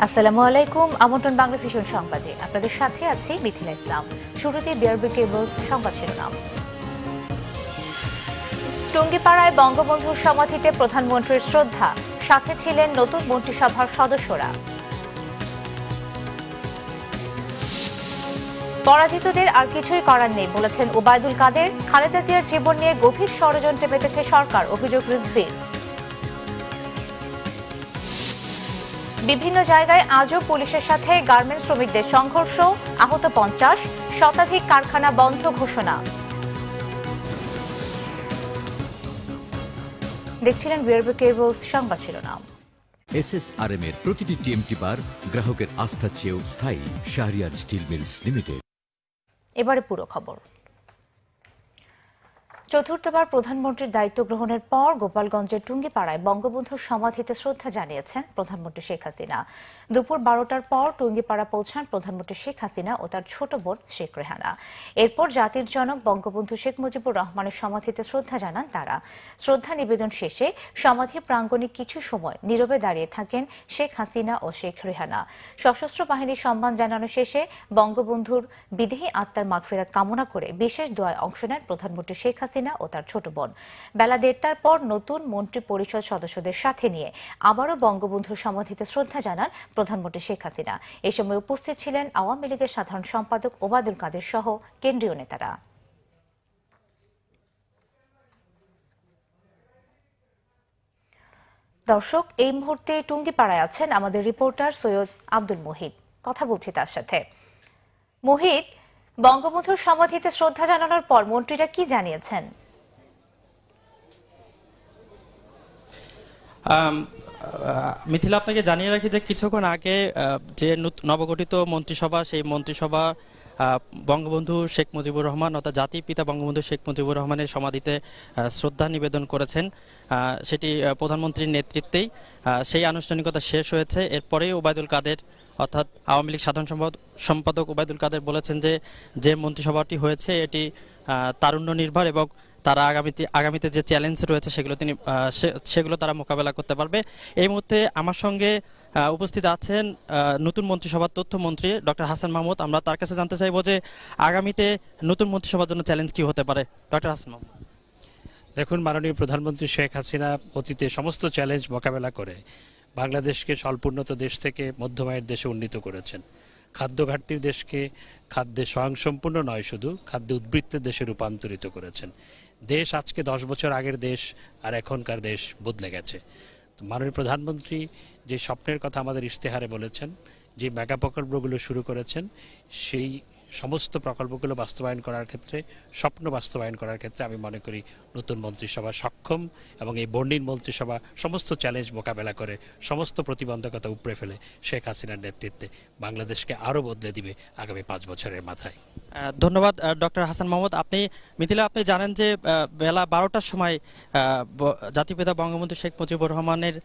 আসসালামু আলাইকুম। আমন্ত্রণ বাংলা ভিশন সংবাদে আপনাদের সাথে আছি মিথিলা ইসলাম। শুরুতে বিআরবি কেবল সংবাদ শিরোনাম। টুঙ্গিপাড়ায় বঙ্গবন্ধুর সমাধিতে প্রধানমন্ত্রীর শ্রদ্ধা, সাথে ছিলেন নতুন মন্ত্রিসভার সদস্যরা। পরাজিতদের আর কিছুই করার নেই বলেছেন ওবায়দুল কাদের। খালেদা জিয়ার জীবন নিয়ে গভীর ষড়যন্ত্রে মেতেছে সরকার, অভিযোগ রিজভীর। বিভিন্ন জায়গায় আজও পুলিশের সাথে গার্মেন্টস শ্রমিকদের সংঘর্ষ, আহত 50, শতাধিক কারখানা বন্ধ ঘোষণা। দেখছিলেন বিআরবি কেবলস সংবাদ শিরোনাম। এসএসআরএম এর প্রতিটি টিএমটি বার গ্রাহকের আস্থা চেয়েও স্থায়ী। Shahriar steel mills limited. এবারে পুরো খবর। চতুর্থবার প্রধানমন্ত্রীর দায়িত্ব গ্রহণের পর গোপালগঞ্জের টুঙ্গিপাড়ায় বঙ্গবন্ধুর সমাধিতে শ্রদ্ধা জানিয়েছেন প্রধানমন্ত্রী শেখ হাসিনা। দুপুর 12টার পর টুঙ্গিপাড়া পৌঁছান প্রধানমন্ত্রী শেখ হাসিনা ও তার ছোট বোন শেখ রেহানা। এরপর জাতির জনক বঙ্গবন্ধু শেখ মুজিবুর রহমানের সমাধিতে শ্রদ্ধা জানান তারা। শ্রদ্ধা নিবেদন শেষে সমাধি প্রাঙ্গণে কিছু সময় নীরবে দাঁড়িয়ে থাকেন শেখ হাসিনা ও শেখ রেহানা। সশস্ত্র বাহিনীর সম্মান জানানো শেষে বঙ্গবন্ধুর বিদেহী আত্মার মাগফিরাত কামনা করে বিশেষ দোয়ায় অংশ নেন প্রধানমন্ত্রী শেখ হাসিনা ও তার ছোট বোন। বেলা 1:30টার পর নতুন মন্ত্রী পরিষদ সদস্যদের সাথে নিয়ে আবারও বঙ্গবন্ধুর সমাধিতে শ্রদ্ধা জানান প্রধানমন্ত্রী শেখ হাসিনা। এ সময় উপস্থিত ছিলেন আওয়ামী লীগের সাধারণ সম্পাদক ওবায়দুল কাদের সহ কেন্দ্রীয় নেতারা। দর্শক, এই মুহূর্তে টুঙ্গিপাড়ায় আছেন আমাদের রিপোর্টার সৈয়দ আব্দুল মুহিত। কথা বলছি তার সাথে। মুহিত, বঙ্গবন্ধুর সমাধিতে শ্রদ্ধা জানানোর পর মন্ত্রীরা কি জানিয়েছেন? মিথিলা, আপনাকে জানিয়ে রাখি যে কিছুক্ষণ আগে যে নবগঠিত মন্ত্রিসভা, সেই মন্ত্রিসভা বঙ্গবন্ধু শেখ মুজিবুর রহমান অর্থাৎ জাতির পিতা বঙ্গবন্ধু শেখ মুজিবুর রহমানের সমাধিতে শ্রদ্ধা নিবেদন করেছেন। সেটি প্রধানমন্ত্রীর নেতৃত্বেই সেই আনুষ্ঠানিকতা শেষ হয়েছে। এরপরেই ওবায়দুল কাদের অর্থাৎ আওয়ামী লীগ সাধারণ সম্পাদক ওবায়দুল কাদের বলেছেন যে মন্ত্রিসভাটি হয়েছে এটি তারুণ্য নির্ভর এবং তারা আগামীতে যে চ্যালেঞ্জ রয়েছে সেগুলো তারা মোকাবেলা করতে পারবে। এই মুহূর্তে আমার সঙ্গে উপস্থিত আছেন নতুন মন্ত্রিসভার তথ্যমন্ত্রী ডক্টর হাসান মাহমুদ। আমরা তার কাছে জানতে চাইব যে আগামীতে নতুন মন্ত্রিসভার জন্য চ্যালেঞ্জ কি হতে পারে। ডক্টর হাসান মাহমুদ। দেখুন, মাননীয় প্রধানমন্ত্রী শেখ হাসিনা অতীতে সমস্ত চ্যালেঞ্জ মোকাবেলা করে বাংলাদেশকে স্বল্পোন্নত দেশ থেকে মধ্যমায়ের দেশে উন্নীত করেছেন। খাদ্য ঘাটতির দেশকে খাদ্যে স্বয়ংসম্পূর্ণ নয়, শুধু খাদ্য উদ্বৃত্তের দেশে রূপান্তরিত করেছেন। দেশ আজকে 10 বছর আগের দেশ আর এখনকার দেশ বদলে গেছে। মাননীয় প্রধানমন্ত্রী যে স্বপ্নের কথা আমাদের ইশতেহারে বলেছেন, যে মেগা প্রকল্পগুলো শুরু করেছেন, সেই সমস্ত প্রকল্পগুলো বাস্তবায়ন করার ক্ষেত্রে, স্বপ্ন বাস্তবায়ন করার ক্ষেত্রে আমি মনে করি নতুন মন্ত্রিসভা সক্ষম এবং এই বর্ণিল মন্ত্রিসভা সমস্ত চ্যালেঞ্জ মোকাবেলা করে সমস্ত প্রতিবন্ধকতা উপড়ে ফেলে শেখ হাসিনার নেতৃত্বে বাংলাদেশকে আরও বদলে দিবে আগামী 5 বছরের মাথায়। ধন্যবাদ ডক্টর হাসান মাহমুদ। মিথিলা, আপনি জানেন যে বেলা 12টার সময় জাতির পিতা বঙ্গবন্ধু শেখ মুজিবুর রহমানের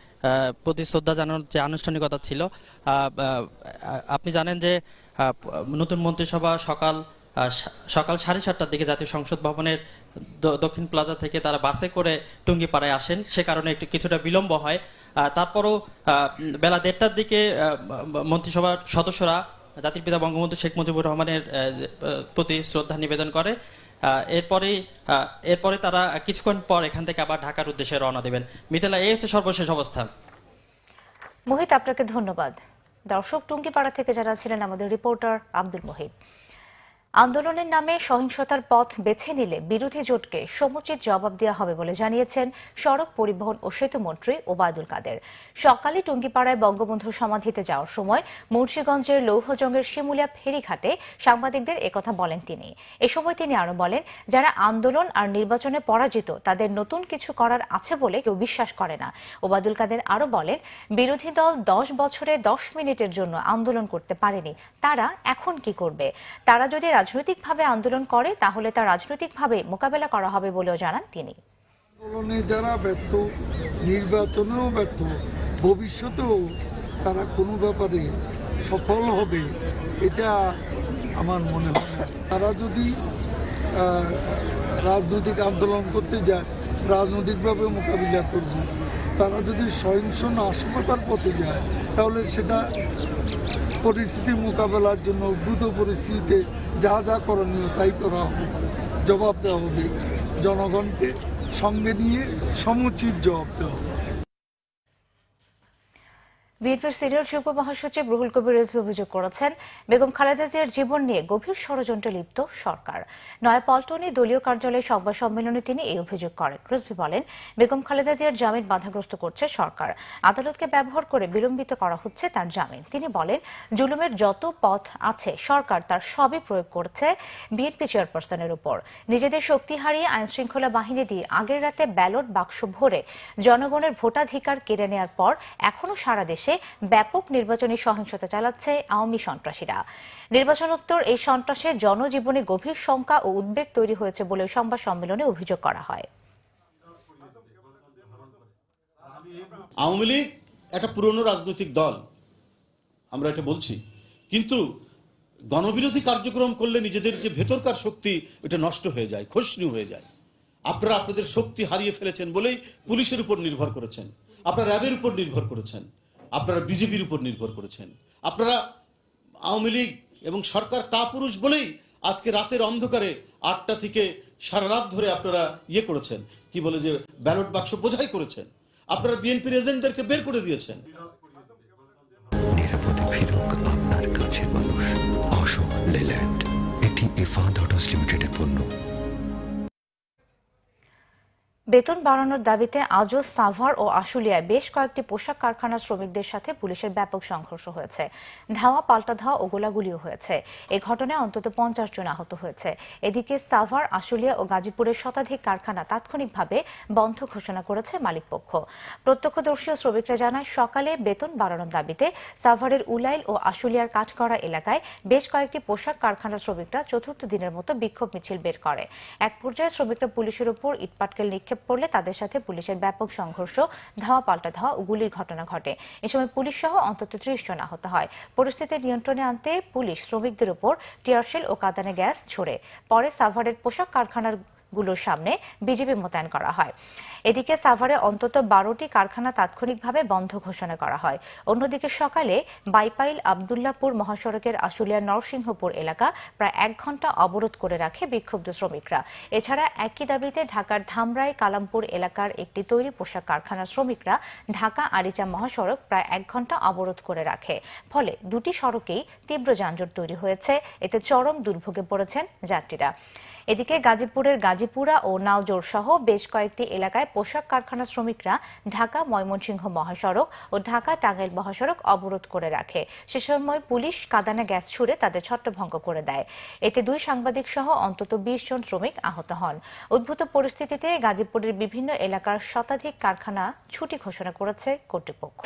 প্রতি শ্রদ্ধা জানানোর যে আনুষ্ঠানিকতা ছিল, আপনি জানেন যে নতুন মন্ত্রিসভা সকাল 7:30টার দিকে জাতীয় সংসদ ভবনের দক্ষিণ প্লাজা থেকে তারা বাসে করে টুঙ্গিপাড়ায় আসেন। সে কারণে কিছুটা বিলম্ব হয়। তারপরও বেলা 1:30টার দিকে মন্ত্রিসভার সদস্যরা জাতির পিতা বঙ্গবন্ধু শেখ মুজিবুর রহমানের প্রতি শ্রদ্ধা নিবেদন করে। এরপরে তারা কিছুক্ষণ পর এখান থেকে আবার ঢাকার উদ্দেশ্যে রওনা দেবেন। মিথিলা, এই হচ্ছে সর্বশেষ অবস্থা। মোহিত, আপনাকে ধন্যবাদ। দর্শক, টুঙ্গিপাড়া থেকে যারা ছিলেন আমাদের রিপোর্টার আব্দুল মুহিত। আন্দোলনের নামে সহিংসতার পথ বেছে নিলে বিরোধী জোটকে সমুচিত জবাব দেওয়া হবে বলে জানিয়েছেন সড়ক পরিবহন ও সেতু মন্ত্রী ওবায়দুল কাদের। সকালে টুঙ্গিপাড়ায় বঙ্গবন্ধুর সমাধিতে যাওয়ার সময় মুন্সিগঞ্জের লৌহজঙ্গের শিমুলিয়া ফেরিঘাটে সাংবাদিকদের একথা বলেন তিনি। এ সময় তিনি আরো বলেন, যারা আন্দোলন আর নির্বাচনে পরাজিত তাদের নতুন কিছু করার আছে বলে কেউ বিশ্বাস করে না। ওবায়দুল কাদের আরো বলেন, বিরোধী দল 10 বছরে 10 মিনিটের জন্য আন্দোলন করতে পারেনি, তারা এখন কি করবে? তারা যদি রাজনৈতিকভাবে আন্দোলন করে তাহলে তা রাজনৈতিকভাবে মোকাবেলা করা হবে বলেও জানান তিনি। আন্দোলনে যারা ব্যর্থ, নির্বাচনেও ব্যর্থ, ভবিষ্যতেও তারা কোনো ব্যাপারে সফল হবে এটা আমার মনে হয় না। তারা যদি রাজনৈতিক আন্দোলন করতে যায়, রাজনৈতিকভাবে মোকাবিলা করবে। তারা যদি সহিংস নাশকতার পথে যায় তাহলে সেটা পরিস্থিতি মোকাবেলার জন্য উদ্ভূত পরিস্থিতিতে যা যা করণীয় তাই করা হবে, জবাব দেওয়া হবে, জনগণকে সঙ্গে নিয়ে সমুচিত জবাব দেওয়া হবে। বিএনপির সিনিয়র যুগ্ম মহাসচিব রুহুল কবির রিজভী অভিযোগ করেছেন, বেগম খালেদা জিয়ার জীবন নিয়ে গভীর ষড়যন্ত্রে লিপ্ত সরকার। নয়াপল্টনে দলীয় কার্যালয়ে সংবাদ সম্মেলনে তিনি এই অভিযোগ করেন। রিজভী বলেন, বেগম খালেদা জিয়ার জামিন বাধাগ্রস্ত করছে সরকার। আদালতকে ব্যবহার করে বিলম্বিত করা হচ্ছে তার জামিন। তিনি বলেন, জুলুমের যত পথ আছে সরকার তার সবই প্রয়োগ করছে বিএনপি চেয়ারপারসনের উপর। নিজেদের শক্তি হারিয়ে আইনশৃঙ্খলা বাহিনী দিয়ে আগের রাতে ব্যালট বাক্স ভরে জনগণের ভোটাধিকার কেড়ে নেওয়ার পর এখনো সারা দেশে ব্যাপক নির্বাচনী সহিংসতা চালাচ্ছে আওয়ামী সন্ত্রাসীরা। নির্বাচনোত্তর এই সন্ত্রাসে জনজীবনে গভীর শঙ্কা ও উদ্বেগ তৈরি হয়েছে বলে সংবাদ সম্মেলনে অভিযোগ করা হয়। আওয়ামী লীগ একটা পুরনো রাজনৈতিক দল, আমরা এটা বলছি, কিন্তু গণবিরোধী কার্যক্রম করলে নিজেদের যে ভেতরকার শক্তি এটা নষ্ট হয়ে যায়, ক্ষয়িষ্ণু হয়ে যায়। আপনারা আপনাদের শক্তি হারিয়ে ফেলেছেন বলেই পুলিশের উপর নির্ভর করেছেন, আপনারা র্যাবের উপর নির্ভর করেছেন, আপনারা বিজেপির উপর নির্ভর করেছেন, আপনারা আওয়ামী লীগ এবং সরকার কাপুরুষ বলেই আজকে রাতের অন্ধকারে 8টা থেকে সারা রাত ধরে আপনারা করেছেন, কি বলে যে ব্যালট বাক্স বোঝাই করেছেন, আপনারা বিএনপির এজেন্টদেরকে বের করে দিয়েছেন। নিরাপদে ফিরুক আপনার কাছের মানুষ। অশোক লেল্যান্ড, এটি ইফাদ অটোস লিমিটেডের পণ্য। বেতন বাড়ানোর দাবিতে আজও সাভার ও আশুলিয়ায় বেশ কয়েকটি পোশাক কারখানার শ্রমিকদের সাথে পুলিশের ব্যাপক সংঘর্ষ হয়েছে। ধাওয়া পাল্টা ধাওয়া ও গোলাগুলিও হয়েছে। এই ঘটনায় অন্তত 50 জন আহত হয়েছে। এদিকে সাভার, আশুলিয়া ও গাজীপুরের শতাধিক কারখানা তাৎক্ষণিকভাবে বন্ধ ঘোষণা করেছে মালিকপক্ষ। প্রত্যক্ষদর্শী ও শ্রমিকরা জানায়, সকালে বেতন বাড়ানোর দাবিতে সাভারের উলাইল ও আশুলিয়ার কাঠগড়া এলাকায় বেশ কয়েকটি পোশাক কারখানার শ্রমিকরা চতুর্থ দিনের মতো বিক্ষোভ মিছিল বের করে। এক পর্যায়ে শ্রমিকরা পুলিশের উপর ইটপাটকেল নিক্ষেপ পড়লে তাদের সাথে পুলিশের ব্যাপক সংঘর্ষ, ধাওয়া পাল্টা ধাওয়া ও গুলির ঘটনা ঘটে। এ সময় পুলিশ সহ অন্তত 30 জন আহত হয়। পরিস্থিতি নিয়ন্ত্রণে আনতে পুলিশ শ্রমিকদের উপর টিয়ারশেল ও কাঁদানে গ্যাস ছোড়ে। পরে সাভারের পোশাক কারখানাগুলোর সামনে বিজিবি মোতায়েন করা হয়। এদিকে সাভারে অন্তত 12টি কারখানা তাৎক্ষণিকভাবে বন্ধ ঘোষণা করা হয়। অন্যদিকে সকালে বাইপাইল আবদুল্লাপুর মহাসড়কের আশুলিয়া নরসিংহপুর এলাকা প্রায় 1 ঘণ্টা অবরোধ করে রাখে বিক্ষুব্ধ শ্রমিকরা। এছাড়া একই দাবিতে ঢাকার ধামরাই কালামপুর এলাকার একটি তৈরি পোশাক কারখানার শ্রমিকরা ঢাকা আরিচা মহাসড়ক প্রায় 1 ঘণ্টা অবরোধ করে রাখে। ফলে দুটি সড়কেই তীব্র যানজট তৈরি হয়েছে। এতে চরম দুর্ভোগে পড়েছেন যাত্রীরা। এদিকে গাজীপুরের গাজীপুরা ও নাওজোর সহ বেশ কয়েকটি এলাকায় পোশাক কারখানার শ্রমিকরা ঢাকা ময়মনসিংহ মহাসড়ক ও ঢাকা টাঙ্গাইল মহাসড়ক অবরোধ করে রাখে। সে সময় পুলিশ কাঁদানে গ্যাস ছুড়ে তাদের ছত্রভঙ্গ করে দেয়। এতে 2 সাংবাদিক সহ অন্তত 20 জন শ্রমিক আহত হন। উদ্ভূত পরিস্থিতিতে গাজীপুরের বিভিন্ন এলাকার শতাধিক কারখানা ছুটি ঘোষণা করেছে কর্তৃপক্ষ।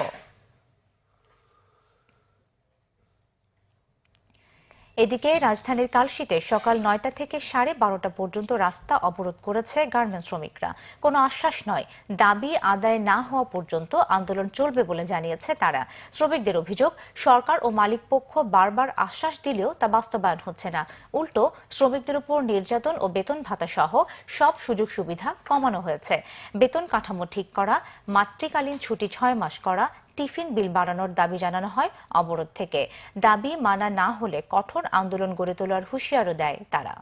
এদিকে রাজধানীর কালশীতে সকাল 9টা থেকে 12:30 পর্যন্ত রাস্তা অবরোধ করেছে গার্মেন্টস শ্রমিকরা। কোনো আশ্বাস নয়, দাবি আদায় না হওয়া পর্যন্ত আন্দোলন চলবে বলে জানিয়েছে তারা। শ্রমিকদের অভিযোগ, সরকার ও মালিক পক্ষ বারবার আশ্বাস দিলেও তা বাস্তবায়ন হচ্ছে না। উল্টো শ্রমিকদের উপর নির্যাতন ও বেতন ভাতা সহ সব সুযোগ সুবিধা কমানো হয়েছে। বেতন কাঠামো ঠিক করা, মাতৃকালীন ছুটি 6 মাস করা, টিফিন বিল বাড়ানোর দাবি জানানো হয় অবরোধ থেকে। দাবি মানা না হলে কঠোর আন্দোলন গড়ে তোলার হুঁশিয়ারও দেয় তারা।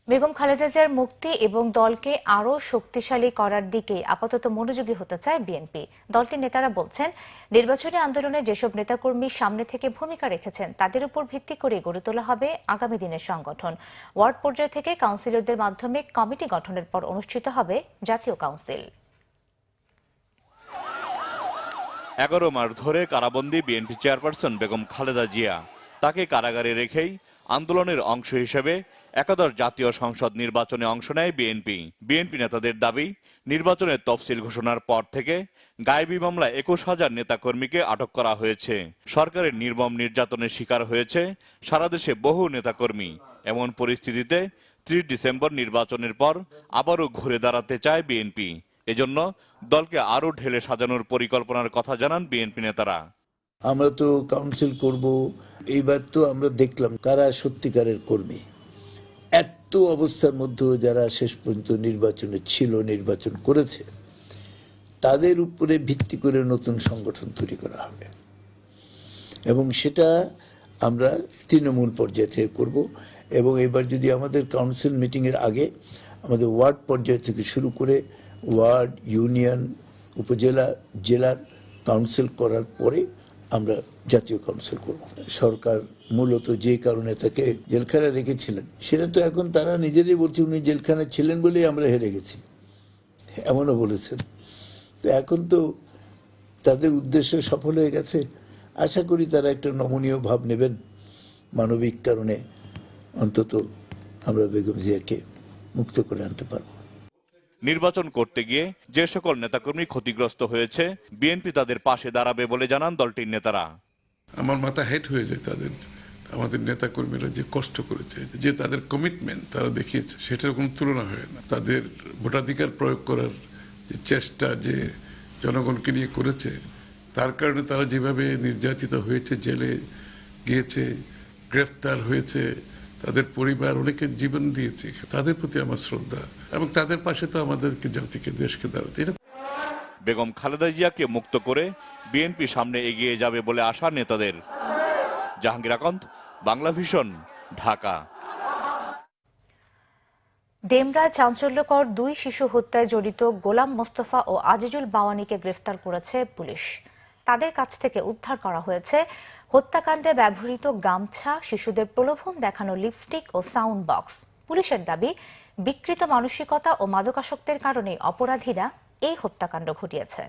বেগম খালেদা জিয়ার মুক্তি এবং দলকে আরও শক্তিশালী করার দিকে আপাতত মনোযোগী হতে চায় বিএনপি। দলটির নেতারা বলছেন, নির্বাচনী আন্দোলনে যেসব নেতাকর্মী সামনে থেকে ভূমিকা রেখেছেন তাদের উপর ভিত্তি করে গড়ে তোলা হবে আগামী দিনের সংগঠন। ওয়ার্ড পর্যায় থেকে কাউন্সিলরদের মাধ্যমে কমিটি গঠনের পর অনুষ্ঠিত হবে জাতীয় কাউন্সিল। 11 মাস ধরে কারাবন্দী বিএনপি চেয়ারপারসন বেগম খালেদা জিয়া। তাকে কারাগারে রেখেই আন্দোলনের অংশ হিসেবে একাদশ জাতীয় সংসদ নির্বাচনে অংশ নেয় বিএনপি নেতাদের দাবি, নির্বাচনের তফসিল ঘোষণার পর থেকে গায়েবী মামলায় 21,000 নেতাকর্মীকে আটক করা হয়েছে। সরকারের নির্মম নির্যাতনের শিকার হয়েছে সারা দেশে বহু নেতাকর্মী। এমন পরিস্থিতিতে 30 ডিসেম্বর নির্বাচনের পর আবারও ঘুরে দাঁড়াতে চায় বিএনপি। এজন্য দলকে আরো ঢেলে সাজানোর পরিকল্পনার কথা জানান বিএনপি নেতারা। আমরা তো কাউন্সিল করব, এইবার তো আমরা দেখলাম কারা সত্যিকারের কর্মী। তিক্ত অবস্থার মধ্যে যারা শেষ পর্যন্ত নির্বাচনে ছিল, নির্বাচন করেছে, তাদের উপরে ভিত্তি করে নতুন সংগঠন তৈরি করা হবে এবং সেটা আমরা তৃণমূল পর্যায় থেকে করব। এবং এবার যদি আমাদের কাউন্সিল মিটিংয়ের আগে আমাদের ওয়ার্ড পর্যায় থেকে শুরু করে ওয়ার্ড, ইউনিয়ন, উপজেলা, জেলার কাউন্সিল করার পরে আমরা জাতীয় কাউন্সিল করব। সরকার মূলত যে কারণে তাকে জেলখানায় রেখেছিলেন, সেটা তো এখন তারা নিজেরাই বলছে উনি জেলখানায় ছিলেন বলেই আমরা হেরে গেছি, এমনও বলেছেন। তো এখন তো তাদের উদ্দেশ্য সফল হয়ে গেছে। আশা করি তারা একটা নমনীয় ভাব নেবেন, মানবিক কারণে অন্তত আমরা বেগম জিয়াকে মুক্ত করে আনতে পারব। নির্বাচন করতে গিয়ে যে সকল নেতাকর্মী ক্ষতিগ্রস্ত হয়েছে, বিএনপি তাদের পাশে দাঁড়াবে বলে জানান দলটির নেতারা। আমার মাথা হেট হয়ে যায় আমাদের নেতাকর্মীরা যে কষ্ট করেছে, যে তাদের কমিটমেন্ট তারা দেখিয়েছে, সেটার কোনো তুলনা হয় না। তাদের ভোটাধিকার প্রয়োগ করার যে চেষ্টা যে জনগণকে নিয়ে করেছে, তার কারণে তারা যেভাবে নির্যাতিত হয়েছে, জেলে গিয়েছে, গ্রেফতার হয়েছে, তাদের পরিবার অনেকে জীবন দিয়েছে, তাদের প্রতি আমার শ্রদ্ধা এবং তাদের পাশে তো আমাদেরকে জাতিকে, দেশকে দাঁড়াতে। বেগম খালেদা জিয়াকে মুক্ত করে বিএনপি সামনে এগিয়ে যাবে বলে আশা নেতাদের। জাহাঙ্গীর আকন্দ, বাংলা ভিশন, ঢাকা। ডেমরায় চাঞ্চল্যকর 2 শিশু হত্যায় জড়িত গোলাম মোস্তফা ও আজিজুল বাওয়ানিকে গ্রেফতার করেছে পুলিশ। তাদের কাছ থেকে উদ্ধার করা হয়েছে হত্যাকাণ্ডে ব্যবহৃত গামছা, শিশুদের প্রলোভন দেখানো লিপস্টিক ও সাউন্ড বক্স। পুলিশের দাবি, বিকৃত মানসিকতা ও মাদকাসক্তের কারণে অপরাধীরা এই হত্যাকাণ্ড ঘটিয়েছে।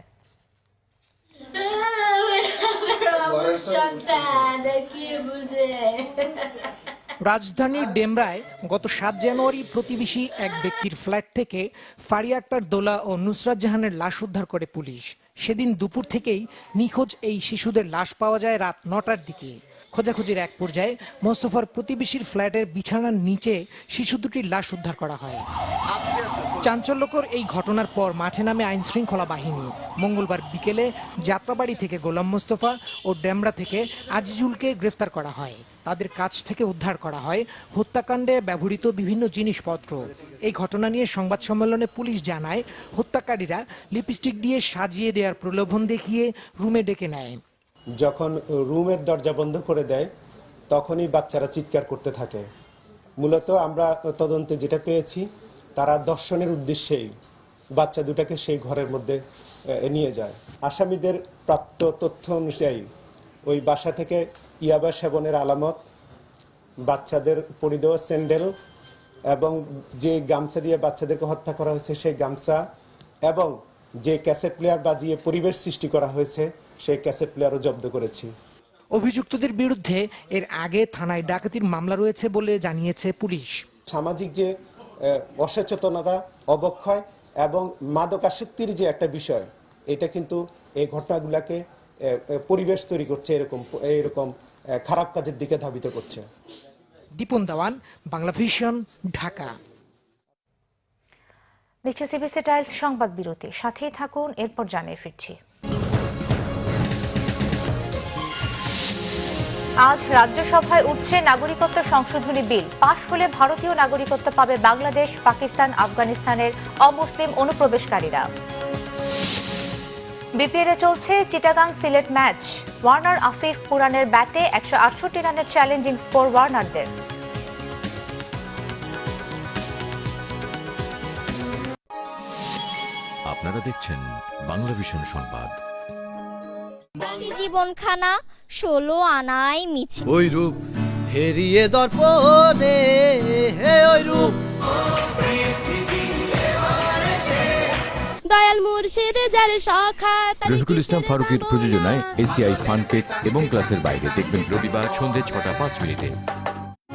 রাজধানীর ডেমরায় গত 7 জানুয়ারি প্রতিবেশী এক ব্যক্তির ফ্ল্যাট থেকে ফারিয়া আক্তার দোলা ও নুসরাত জাহানের লাশ উদ্ধার করে পুলিশ। সেদিন দুপুর থেকেই নিখোঁজ এই শিশুদের লাশ পাওয়া যায় রাত 9টার দিকে। খোঁজাখুঁজির এক পর্যায়ে মোস্তফার প্রতিবেশীর ফ্ল্যাটের বিছানার নিচে শিশু দুটির লাশ উদ্ধার করা হয়। চাঞ্চল্যকর এই ঘটনার পর মাঠে নামে আইন শৃঙ্খলা বাহিনী। মঙ্গলবার বিকেলে যাত্রাবাড়ি থেকে গোলাম মোস্তফা ও ডেমরা থেকে আজিজুলকে গ্রেফতার করা হয়। তাদের কাছ থেকে উদ্ধার করা হয় হত্যাকাণ্ডে ব্যবহৃত বিভিন্ন জিনিসপত্র। এই ঘটনা নিয়ে সংবাদ সম্মেলনে পুলিশ জানায়, হত্যাকারীরা লিপস্টিক দিয়ে সাজিয়ে দেওয়ার প্রলোভন দেখিয়ে রুমে ডেকে নেয়। যখন রুমের দরজা বন্ধ করে দেয়, তখনই বাচ্চারা চিৎকার করতে থাকে। মূলত আমরা তদন্তে যেটা পেয়েছি, তারা দর্শনের উদ্দেশ্যেই বাচ্চা দুটাকে সেই ঘরের মধ্যে নিয়ে যায়। আসামিদের প্রাপ্ত তথ্য অনুযায়ী ওই বাসা থেকে ইয়াবা সেবনের আলামত, বাচ্চাদের পরিধেয় স্যান্ডেল এবং যে গামছা দিয়ে বাচ্চাদেরকে হত্যা করা হয়েছে সেই গামছা এবং যে ক্যাসেট প্লেয়ার বাজিয়ে পরিবেশ সৃষ্টি করা হয়েছে সেই ক্যাসেট প্লেয়ারও জব্দ করেছি। অভিযুক্তদের বিরুদ্ধে এর আগে থানায় ডাকাতির মামলা রয়েছে বলে জানিয়েছে পুলিশ। সামাজিক যে অসচেতনতা, অবক্ষয় এবং মাদকাসক্তির যে একটা বিষয়, এটা কিন্তু এই ঘটনাগুলোকে পরিবেশ তৈরি করছে, এরকম খারাপ কাজের দিকে ধাবিত করছে। দীপন দেওয়ান, বাংলা ভিশন, ঢাকা। নিচে সিবিসি টাইলস সংবাদ বিরতি, সাথেই থাকুন, এরপর জানিয়ে ফিরছি। আজ রাজ্যসভায় উঠছে নাগরিকত্ব সংশোধনী বিল। পাশ হলে ভারতীয় নাগরিকত্ব পাবে বাংলাদেশ, পাকিস্তান, আফগানিস্তানের অমুসলিম অনুপ্রবেশকারীরা। বিপিএলে চলছে চিটাগাং সিলেট ম্যাচ। ওয়ার্নার আফিফ পুরানের ব্যাটে 168 রানের চ্যালেঞ্জিং স্কোর ওয়ার্নারদের। আপনারা দেখছেন বাংলা ভিশন সংবাদ। জীবনখানা 16 আনাই মিছিল। ওই রূপ হেরিয়ে দর্পণে, হে ওই রূপ দয়াল মুর্শিদ যার সখা। রফিকুল ইসলাম ফারুকের প্রযোজনায় এসিআই ফানকেক এবং ক্লাসের বাইরে দেখবেন রবিবার সন্ধ্যে 6:05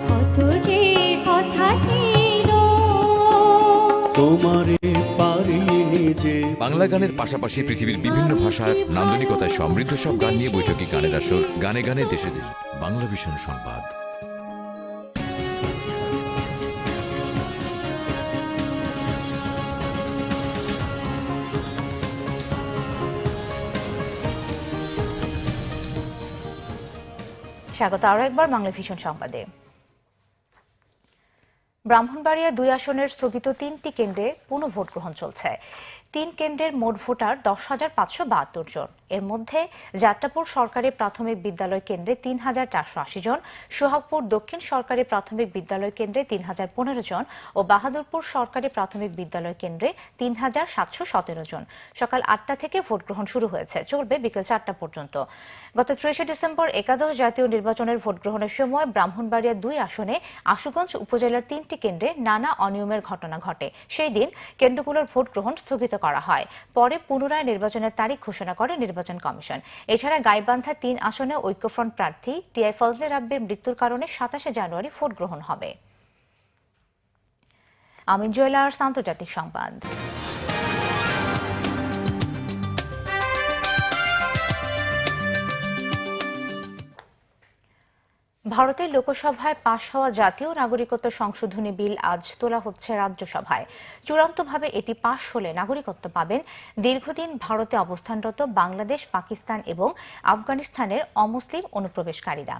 কত যে কথা ছিল তোমারে পারিনি যে। বাংলা গানের পাশাপাশি পৃথিবীর বিভিন্ন ভাষার নান্দনিকতায় সমৃদ্ধ সব গান নিয়ে বৈঠকি গানের আসর, গানে গানে দেশে দেশে। বাংলা ভিশন সংবাদ। স্বাগত আরো একবার বাংলা ভিশন সংবাদে। ব্রাহ্মণবাড়িয়া 2 আসনের স্থগিত 3টি কেন্দ্রে পুনঃ ভোট গ্রহণ চলছে। 3 কেন্দ্রের মোট ভোটার 10,572 জন। এর মধ্যে যাত্রাপুর সরকারি প্রাথমিক বিদ্যালয় কেন্দ্রে 3,480 জন, সোহাগপুর দক্ষিণ সরকারি প্রাথমিক বিদ্যালয় কেন্দ্রে 3,015 জন ও বাহাদুরপুর সরকারি প্রাথমিক বিদ্যালয় কেন্দ্রে 3,717 জন। সকাল 8টা থেকে ভোট গ্রহণ শুরু হয়েছে, চলবে বিকেল 4টা পর্যন্ত। গত 30 ডিসেম্বর একাদশ জাতীয় নির্বাচনের ভোট গ্রহণের সময় ব্রাহ্মণবাড়িয়া 2 আসনে আশুগঞ্জ উপজেলার 3টি কেন্দ্রে নানা অনিয়মের ঘটনা ঘটে। সেই দিন কেন্দ্রগুলোর ভোট গ্রহণ স্থগিত করা হয়। পরে পুনরায় নির্বাচনের তারিখ ঘোষণা করে নির্বাচন কমিশন। এছাড়া গাইবান্ধা 3 আসনে ঐক্যফ্রন্ট প্রার্থী টিআই ফজলে রাব্বির মৃত্যুর কারণে 27 জানুয়ারি ভোট গ্রহণ হবে। আমিন জুয়েলার্স আন্তর্জাতিক সংবাদ। ভারতের লোকসভায় পাশ হওয়া জাতীয় নাগরিকত্ব সংশোধনী বিল আজ তোলা হচ্ছে রাজ্যসভায়। চূড়ান্তভাবে এটি পাশ হলে নাগরিকত্ব পাবেন দীর্ঘদিন ভারতে অবস্থানরত বাংলাদেশ, পাকিস্তান এবং আফগানিস্তানের অমুসলিম অনুপ্রবেশকারীরা।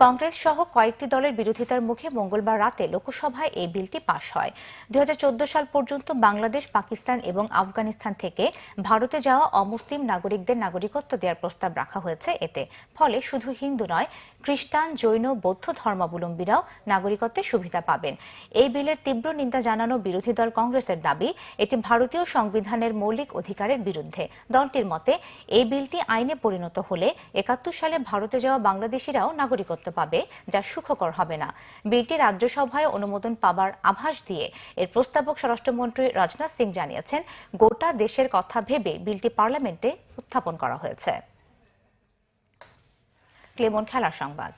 কংগ্রেস সহ কয়েকটি দলের বিরোধিতার মুখে মঙ্গলবার রাতে লোকসভায় এই বিলটি পাশ হয়। 2014 সাল পর্যন্ত বাংলাদেশ, পাকিস্তান এবং আফগানিস্তান থেকে ভারতে যাওয়া অমুসলিম নাগরিকদের নাগরিকত্ব দেওয়ার প্রস্তাব রাখা হয়েছে এতে। ফলে শুধু হিন্দু নয়, খ্রিস্টান, জৈন, বৌদ্ধ ধর্মাবলম্বীরাও নাগরিকত্বের সুবিধা পাবেন। এই বিলের তীব্র নিন্দা জানানো বিরোধী দল কংগ্রেসের দাবি, এটি ভারতীয় সংবিধানের মৌলিক অধিকারের বিরুদ্ধে। দলটির মতে, এই বিলটি আইনে পরিণত হলে 71 সালে ভারতে যাওয়া বাংলাদেশিরাও নাগরিকত্ব পাবে, যা সুখকর হবে না। বিলটি রাজ্যসভায় অনুমোদন পাবার আভাস দিয়ে এর প্রস্তাবক স্বরাষ্ট্রমন্ত্রী রাজনাথ সিং জানিয়েছেন, গোটা দেশের কথা ভেবে বিলটি পার্লামেন্টে উত্থাপন করা হয়েছে। ক্লেমন খেলার সংবাদ।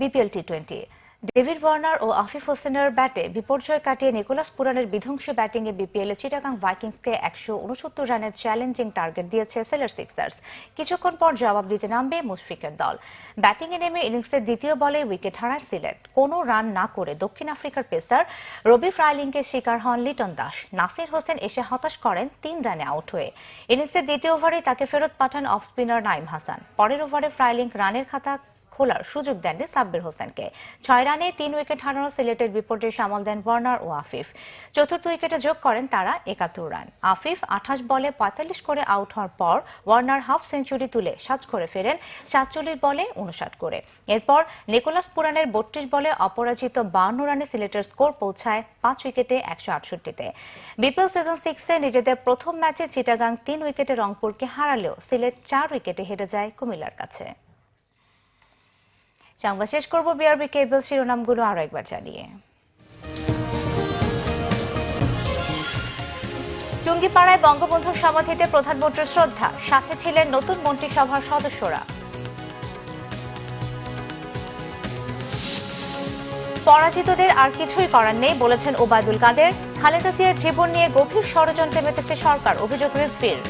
বিপিএল টি20 ডেভিড ওয়ার্নার ও আফিফ হোসেনের ব্যাটে বিপর্যয় কাটিয়ে নিকোলাস পুরানের বিধ্বংসী ব্যাটিংয়ে বিপিএল চিটাগাং ভাইকিংসকে 169 রানের চ্যালেঞ্জিং টার্গেট দিয়েছে সিলেট সিক্সার্স। কিছুক্ষণ পর জবাব দিতে নামবে মুশফিকের দল। ব্যাটিংয়ে নেমে ইনিংসের দ্বিতীয় বলে উইকেট হারায় সিলেট। কোনো রান না করে দক্ষিণ আফ্রিকার পেসার রবি ফ্রাইলিংকে শিকার হন লিটন দাস। নাসির হোসেন এসে হতাশ করেন 3 রানে আউট হয়ে। ইনিংসের দ্বিতীয় ওভারে তাকে ফেরত পাঠান অফ স্পিনার নাইম হাসান। পরের ওভারে ফ্রাইলিং রানের খাতা খোলার সুযোগ দেননি সাব্বির হোসেনকে। 6 রানে 3 উইকেট হারানো সিলেটের বিপর্যয় সামাল দেন ওয়ার্নার ও আফিফ। চতুর্থ উইকেটে যোগ করেন তারা 71 রান। আফিফ 28 বলে 45 করে আউট হওয়ার পর ওয়ার্নার হাফ সেঞ্চুরি তুলে 7 করে ফেরেন 47 বলে 59 করে। এরপর নিকোলাস পুরানের 32 বলে অপরাজিত 52 রানে সিলেটের স্কোর পৌঁছায় 5 উইকেটে 168-তে। বিপিএল সিজন 6-এ নিজেদের প্রথম ম্যাচে চিটাগাং 3 উইকেটে রংপুরকে হারালেও সিলেট 4 উইকেটে হেরে যায় কুমিল্লার কাছে। সংবাদ শেষ করব বিআরবি কেবল শিরোনামগুলো আরো একবার জানিয়ে। টুঙ্গিপাড়ায় বঙ্গবন্ধুর সমাধিতে প্রধানমন্ত্রীর শ্রদ্ধা, সাথে ছিলেন নতুন মন্ত্রিসভার সদস্যরা। পরাজিতদের আর কিছুই করার নেই বলেছেন ওবায়দুল কাদের। খালেদা জিয়ার জীবন নিয়ে গভীর ষড়যন্ত্রে মেতেছে সরকার, অভিযোগ রিজভির।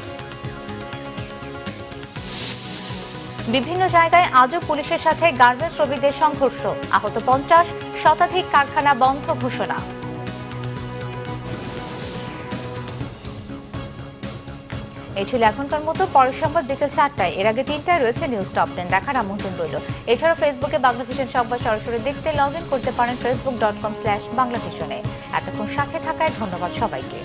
বিভিন্ন জায়গায় আজও পুলিশের সাথে গার্মেন্টস শ্রমিকদের সংঘর্ষ, আহত 50, শতাধিক কারখানা বন্ধ ঘোষণা। এই ছিল এখনকার মতো। পরের সংবাদ বিকেল 4টায়, এর আগে 3টায় রয়েছে নিউজ টপ 10 দেখার আমন্ত্রণ রইল। এছাড়া ফেসবুকে বাংলাভিশন সংবাদ সরাসরি দেখতে লগ ইন করতে পারেন facebook.com/বাংলাভিশনে। এতক্ষণ সাথে থাকায় ধন্যবাদ সবাইকে।